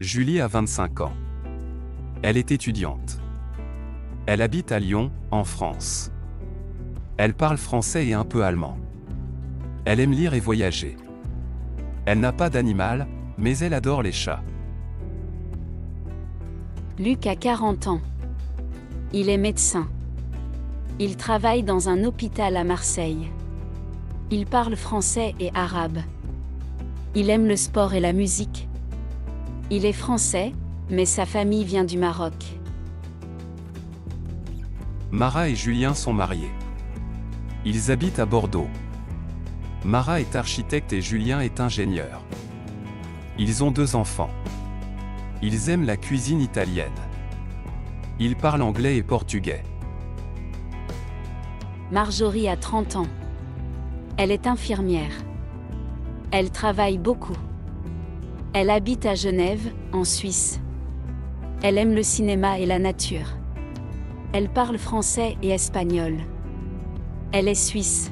Julie a 25 ans. Elle est étudiante. Elle habite à Lyon, en France. Elle parle français et un peu allemand. Elle aime lire et voyager. Elle n'a pas d'animal, mais elle adore les chats. Luc a 40 ans. Il est médecin. Il travaille dans un hôpital à Marseille. Il parle français et arabe. Il aime le sport et la musique. Il est français, mais sa famille vient du Maroc. Mara et Julien sont mariés. Ils habitent à Bordeaux. Mara est architecte et Julien est ingénieur. Ils ont 2 enfants. Ils aiment la cuisine italienne. Ils parlent anglais et portugais. Marjorie a 30 ans. Elle est infirmière. Elle travaille beaucoup. Elle habite à Genève, en Suisse. Elle aime le cinéma et la nature. Elle parle français et espagnol. Elle est suisse.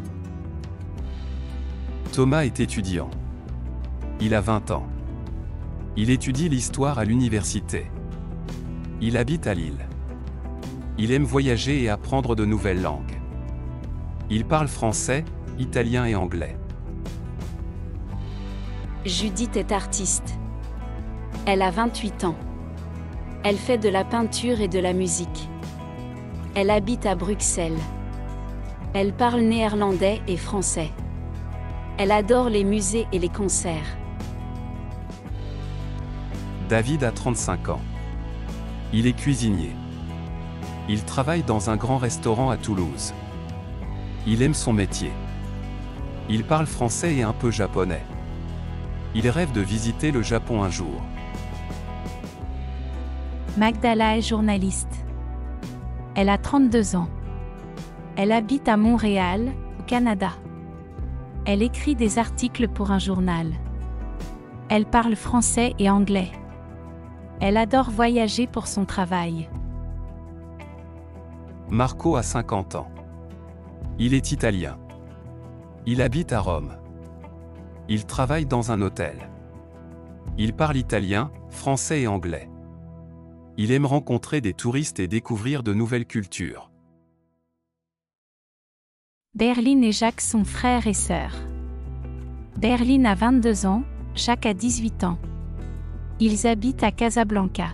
Thomas est étudiant. Il a 20 ans. Il étudie l'histoire à l'université. Il habite à Lille. Il aime voyager et apprendre de nouvelles langues. Il parle français, italien et anglais. Judith est artiste. Elle a 28 ans. Elle fait de la peinture et de la musique. Elle habite à Bruxelles. Elle parle néerlandais et français. Elle adore les musées et les concerts. David a 35 ans. Il est cuisinier. Il travaille dans un grand restaurant à Toulouse. Il aime son métier. Il parle français et un peu japonais. Il rêve de visiter le Japon un jour. Magdala est journaliste. Elle a 32 ans. Elle habite à Montréal, au Canada. Elle écrit des articles pour un journal. Elle parle français et anglais. Elle adore voyager pour son travail. Marco a 50 ans. Il est italien. Il habite à Rome. Il travaille dans un hôtel. Il parle italien, français et anglais. Il aime rencontrer des touristes et découvrir de nouvelles cultures. Berline et Jacques sont frères et sœurs. Berline a 22 ans, Jacques a 18 ans. Ils habitent à Casablanca.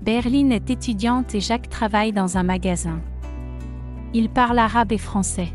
Berline est étudiante et Jacques travaille dans un magasin. Ils parlent arabe et français.